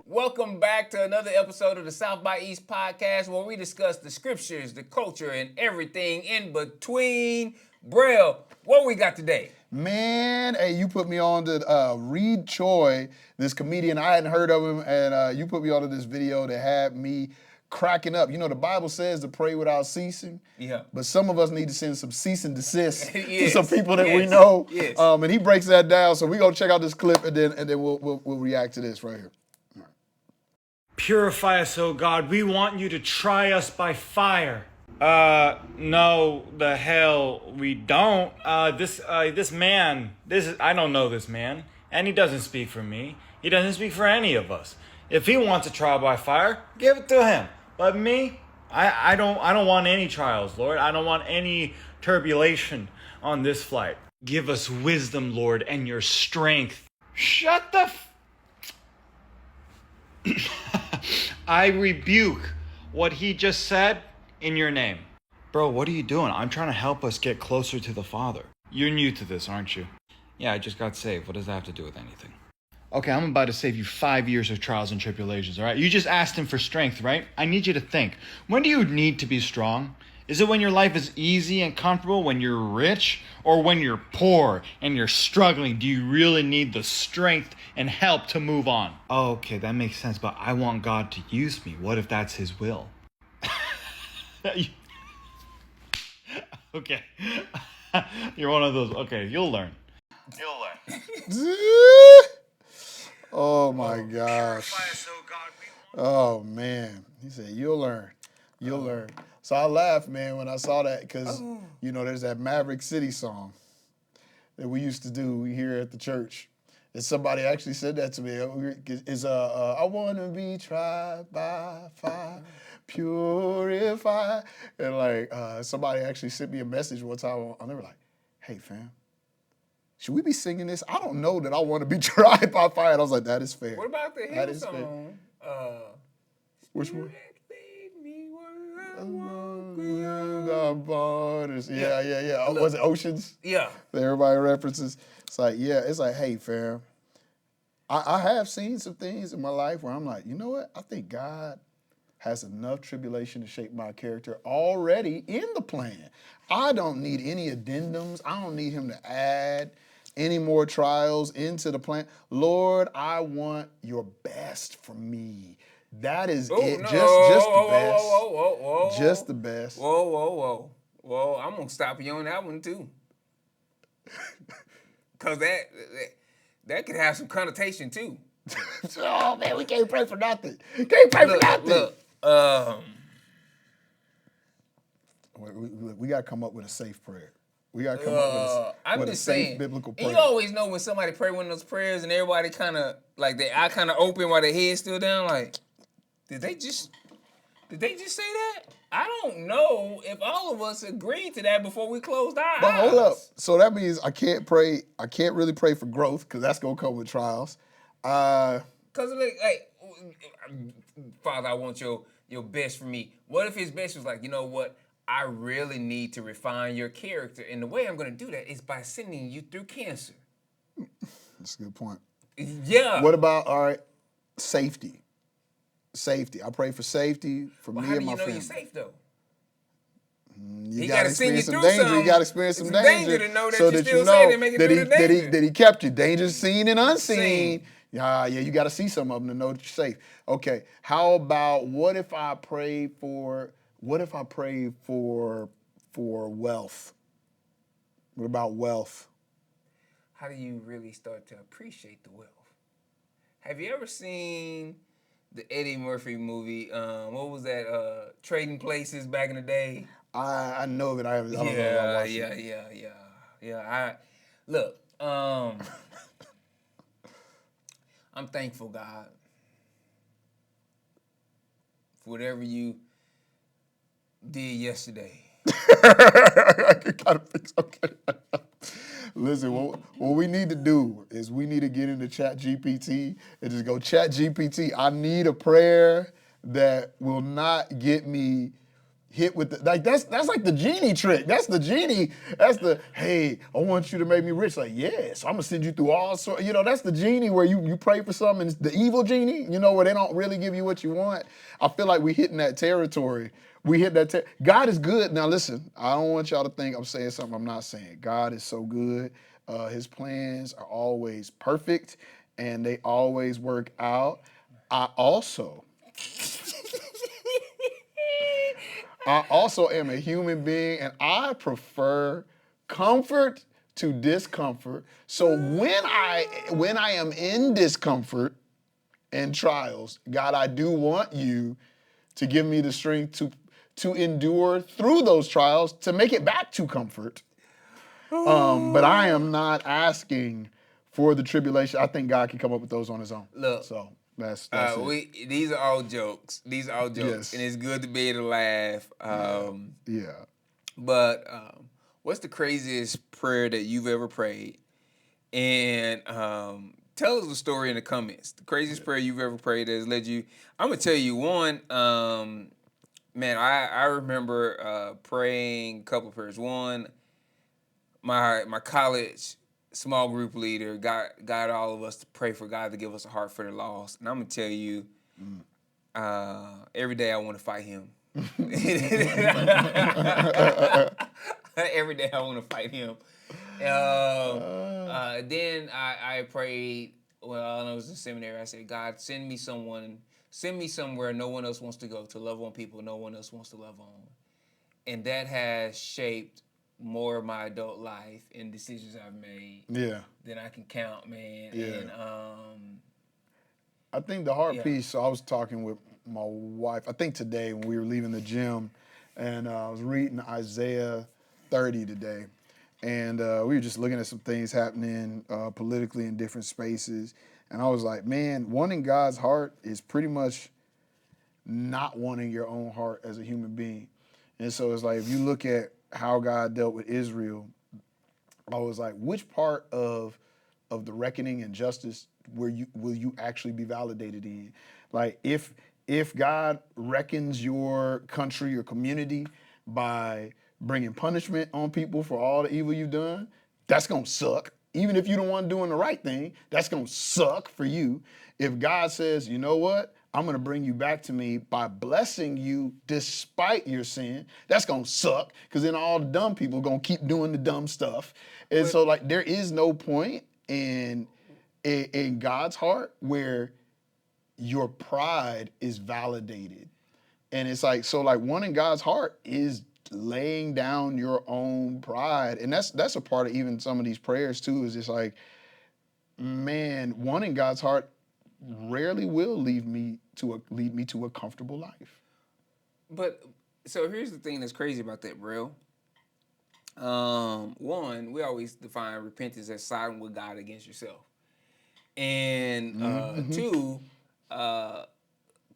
Welcome back to another episode of the South by East podcast, where we discuss the scriptures, the culture, and everything in between. Brail, what we got today? Man, hey, you put me on to Reed Choi, this comedian. I hadn't heard of him, and you put me onto this video that had me cracking up. You know, the Bible says to pray without ceasing. Yeah. But some of us need to send some cease and desist to Yes, some people that we yes, know. yes. And he breaks that down. So we're gonna check out this clip, and then we'll react to this right here. Purify us, O God. We want you to try us by fire. No, the hell we don't. This man, I don't know this man, and he doesn't speak for me. He doesn't speak for any of us. If he wants a trial by fire, give it to him. But me, I don't want any trials, Lord. I don't want any turbulation on this flight. Give us wisdom, Lord, and your strength. Shut the I rebuke what he just said in your name. Bro, what are you doing? I'm trying to help us get closer to the Father. You're new to this, aren't you? Yeah, I just got saved. What does that have to do with anything? Okay, I'm about to save you 5 years of trials and tribulations, all right? You just asked him for strength, right? I need you to think. When do you need to be strong? Is it when your life is easy and comfortable, when you're rich, or when you're poor and you're struggling? Do you really need the strength and help to move on? Oh, okay, that makes sense, but I want God to use me. What if that's his will? Okay. You're one of those. Okay, you'll learn. Oh my gosh. Oh man. He said, you'll learn. You'll learn. So I laughed, man, when I saw that because, you know, there's that Maverick City song that we used to do here at the church. And somebody actually said that to me. I want to be tried by fire, purified. And like somebody actually sent me a message one time, and they were like, hey, fam, should we be singing this? I don't know that I want to be tried by fire. And I was like, that is fair. What about the hymn song? Which one? Yeah. Was it Oceans? Yeah. That everybody references. It's like, hey, fam. I have seen some things in my life where I'm like, you know what? I think God has enough tribulation to shape my character already in the plan. I don't need any addendums. I don't need him to add any more trials into the plan. Lord, I want your best for me. That is it. No. Just the best. Whoa. Just the best. Whoa. I'm going to stop you on that one, too. Because that could have some connotation, too. Oh, man, we can't pray for nothing. Can't pray for nothing. Look, we got to come up with a safe prayer. We got to come up with a safe biblical prayer. And you always know when somebody pray one of those prayers and everybody kind of, like, their eye kind of open while their head's still down, like, did they just say that? I don't know if all of us agreed to that before we closed our eyes. But hold up. So that means I can't really pray for growth because that's going to come with trials. Because, like, Father, I want your best for me. What if his best was like, you know what? I really need to refine your character. And the way I'm going to do that is by sending you through cancer. That's a good point. Yeah. What about, all right, safety? Safety. I pray for safety for me and my family. How do you know you're safe, though? You got to experience some danger. You got to experience some danger to know that so you're that still you know safe and make it through the danger. that he kept you. Danger seen and unseen. Yeah, you got to see some of them to know that you're safe. Okay, how about what if I pray for wealth? What about wealth? How do you really start to appreciate the wealth? Have you ever seen the Eddie Murphy movie? What was that? Trading Places back in the day. I know that I don't know if I watched it. Yeah. Look, I'm thankful, God, for whatever you did yesterday. Gotta fix. Okay. Listen, what we need to do is we need to get into ChatGPT and just go, ChatGPT, I need a prayer that will not get me hit with that's like the genie trick. That's the genie. That's the, hey, I want you to make me rich. Like, yes, I'm gonna send you through all sorts. That's the genie where you pray for something. And it's the evil genie. Where they don't really give you what you want. I feel like we hitting that territory. We hit that. God is good. Now listen, I don't want y'all to think I'm saying something I'm not saying. God is so good. His plans are always perfect, and they always work out. I also am a human being, and I prefer comfort to discomfort. So when I am in discomfort and trials, God, I do want you to give me the strength to endure through those trials to make it back to comfort. But I am not asking for the tribulation. I think God can come up with those on his own. Look, so that's it. These are all jokes. Yes. And it's good to be able to laugh. Yeah. But what's the craziest prayer that you've ever prayed? And tell us the story in the comments. The craziest prayer you've ever prayed that has led you. I'm gonna tell you one. Man, I remember praying a couple of prayers. One, my college small group leader got all of us to pray for God to give us a heart for the lost. And I'm gonna tell you, every day I want to fight him. Every day I want to fight him. Then I prayed. Well, I was in seminary. I said, God, send me somewhere no one else wants to go, to love on people no one else wants to love on. And that has shaped more of my adult life and decisions I've made than I can count, man. Yeah. And I think the hard piece, so I was talking with my wife, I think today when we were leaving the gym, and I was reading Isaiah 30 today. And we were just looking at some things happening politically in different spaces. And I was like, man, wanting God's heart is pretty much not wanting your own heart as a human being. And so it's like, if you look at how God dealt with Israel, I was like, which part of the reckoning and justice will you actually be validated in? Like, if God reckons your country, your community by bringing punishment on people for all the evil you've done, that's gonna suck. Even if you're the one doing the right thing, that's gonna suck for you. If God says, you know what, I'm gonna bring you back to me by blessing you despite your sin, that's gonna suck, because then all the dumb people are gonna keep doing the dumb stuff. And so like there is no point in God's heart where your pride is validated. And it's like, so like wanting God's heart is laying down your own pride. And that's a part of even some of these prayers too, is just like, man, wanting God's heart rarely will lead me to a comfortable life. But so here's the thing that's crazy about that, Brail. One, we always define repentance as siding with God against yourself. And two,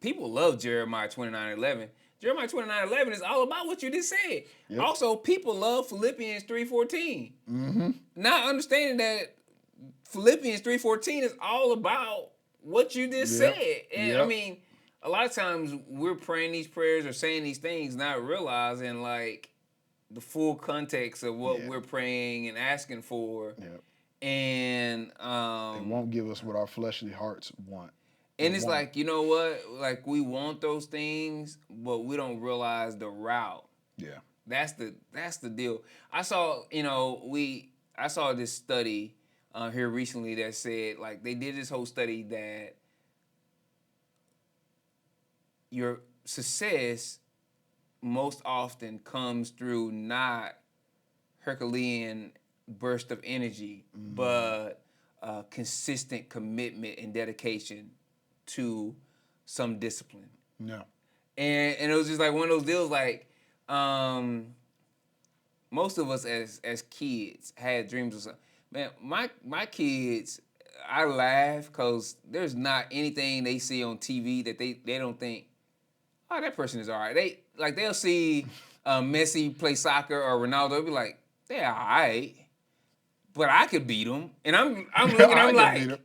people love Jeremiah 29:11. Jeremiah 29:11 is all about what you just said. Yep. Also, people love Philippians 3:14. Not understanding that Philippians 3:14 is all about what you just said. And I mean, a lot of times we're praying these prayers or saying these things not realizing like the full context of what we're praying and asking for. And it won't give us what our fleshly hearts want. And it's like, you know what? Like we want those things, but we don't realize the route. Yeah. That's the deal. I saw this study here recently that said, like, they did this whole study that your success most often comes through not Herculean burst of energy, but consistent commitment and dedication to some discipline. No. And it was just like one of those deals, like, most of us as kids had dreams of something. Man, my kids, I laugh because there's not anything they see on TV that they don't think, oh, that person is all right. They'll see Messi play soccer or Ronaldo, they'll be like, they're all right, but I could beat them. And I'm looking, I'm like,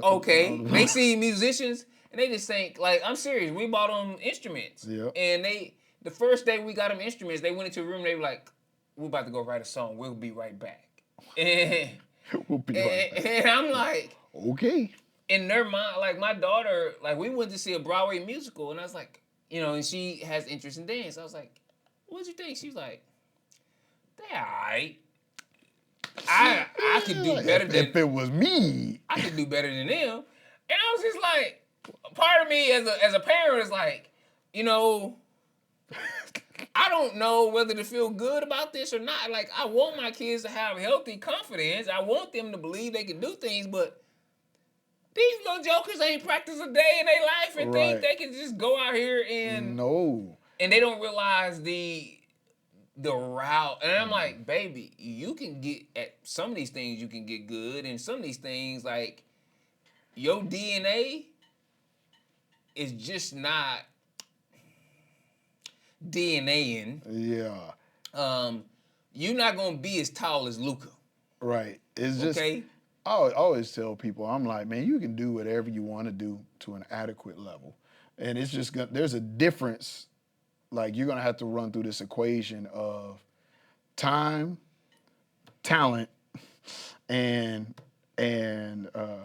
okay. They see musicians and they just think, like, I'm serious. We bought them instruments, and The first day we got them instruments, they went into a room. They were like, "We're about to go write a song. We'll be right back." And, We'll be right back. and I'm like, Okay. in their mind, like my daughter, like we went to see a Broadway musical, and I was like, and she has interest in dance. I was like, "What'd you think?" She's like, "They all right. I could do better than if it was me. I could do better than them." And I was just like, part of me as a parent is like, I don't know whether to feel good about this or not. Like, I want my kids to have healthy confidence. I want them to believe they can do things, but these little jokers ain't practiced a day in their life and think Right. they can just go out here and No. and they don't realize the route. And I'm like, baby, you can get at some of these things, you can get good, and some of these things, like, your DNA is just not DNAing. Yeah. You're not gonna be as tall as Luca. Right. It's just Okay. I always tell people, I'm like, man, you can do whatever you want to do to an adequate level. And it's just there's a difference. Like, you're gonna have to run through this equation of time, talent, and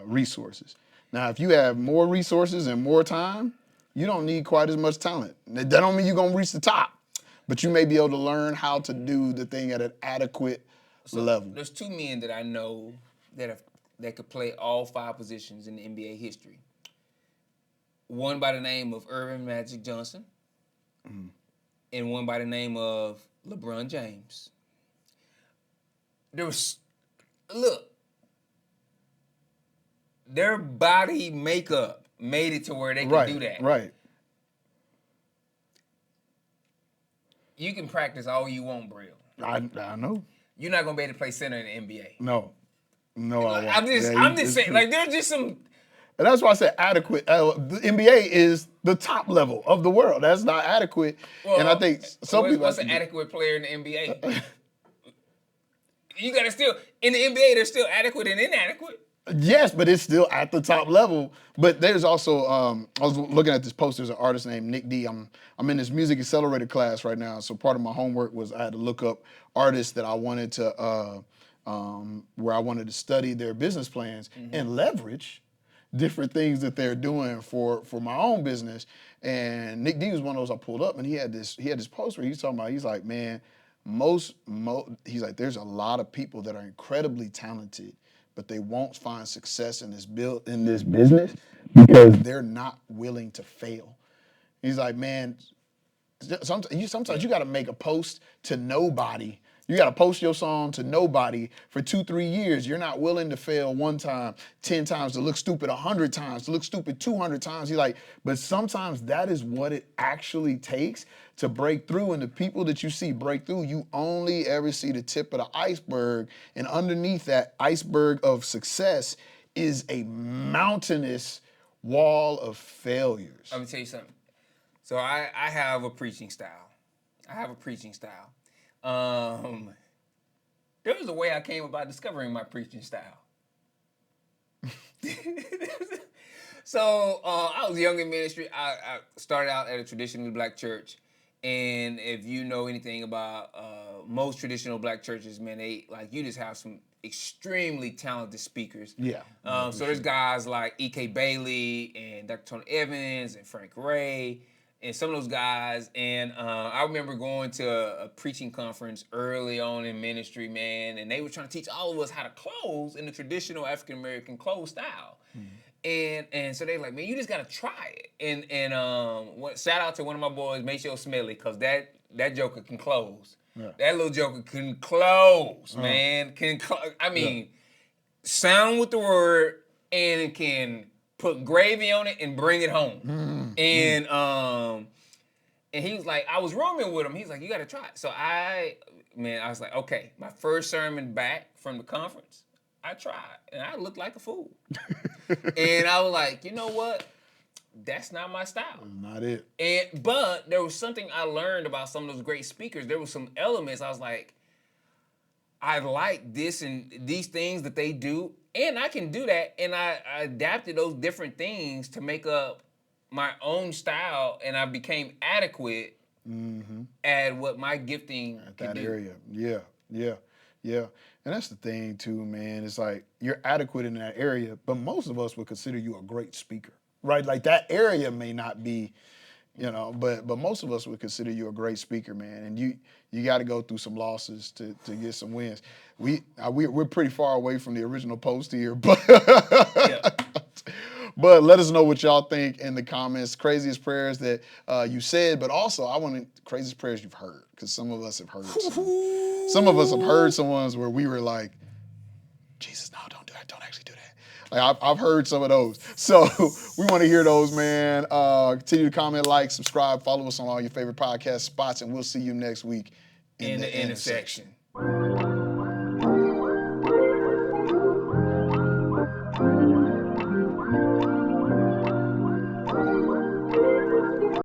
resources. Now, if you have more resources and more time, you don't need quite as much talent. That don't mean you're gonna reach the top, but you may be able to learn how to do the thing at an adequate level. There's two men that I know that could play all 5 positions in the NBA history. One by the name of Irvin Magic Johnson, and one by the name of LeBron James. Their body makeup made it to where they can do that. Right. You can practice all you want, Brail. I know. You're not gonna be able to play center in the NBA. No, I won't. I'm just saying, like, there's just some. And that's why I said adequate. The NBA is the top level of the world. That's not adequate. Well, and I think some people. What's an adequate player in the NBA? You gotta still in the NBA. They're still adequate and inadequate. Yes, but it's still at the top level. But there's also, I was looking at this post. There's an artist named Nick D. I'm in this music accelerator class right now. So part of my homework was I had to look up artists that I wanted to, where I wanted to study their business plans and leverage different things that they're doing for my own business. And Nick D was one of those I pulled up, and he had this post where he's talking about, he's like, man, he's like, there's a lot of people that are incredibly talented, but they won't find success in this business because they're not willing to fail. He's like, man, sometimes you got to make a post to nobody. You got to post your song to nobody for 2-3 years. You're not willing to fail 1 time, 10 times, to look stupid 100 times, to look stupid 200 times. He's like, but sometimes that is what it actually takes to break through. And the people that you see break through, you only ever see the tip of the iceberg. And underneath that iceberg of success is a mountainous wall of failures. Let me tell you something. So I have a preaching style. There was a way I came about discovering my preaching style. So I was young in ministry. I started out at a traditionally black church. And if you know anything about most traditional black churches, man, you just have some extremely talented speakers. Yeah. So there's guys like E.K. Bailey and Dr. Tony Evans and Frank Ray and some of those guys. And I remember going to a preaching conference early on in ministry, man, and they were trying to teach all of us how to close in the traditional African-American close style. And so they like, man, you just gotta try it. And shout out to one of my boys, Maceo Smelly, because that joker can close. Yeah. That little joker can close, man. Sound with the word and can put gravy on it and bring it home. And he was like, I was rooming with him. He's like, you gotta try it. So I was like, okay, my first sermon back from the conference, I tried, and I looked like a fool. And I was like, you know what? That's not my style. Not it. But there was something I learned about some of those great speakers. There were some elements I was like, I like this and these things that they do, and I can do that. And I adapted those different things to make up my own style, and I became adequate at what my gifting can That do. area. Yeah. And that's the thing too, man. It's like you're adequate in that area, but most of us would consider you a great speaker, right? Like that area may not be, but most of us would consider you a great speaker, man. And you got to go through some losses to get some wins. We're pretty far away from the original post here, but Yeah. but let us know what y'all think in the comments. Craziest prayers that you said, but also I want craziest prayers you've heard, because some of us have heard some of us have heard some ones where we were like, Jesus, no, don't do that. Don't actually do that. Like I've heard some of those. So we want to hear those, man. Continue to comment, like, subscribe, follow us on all your favorite podcast spots, and we'll see you next week In the intersection.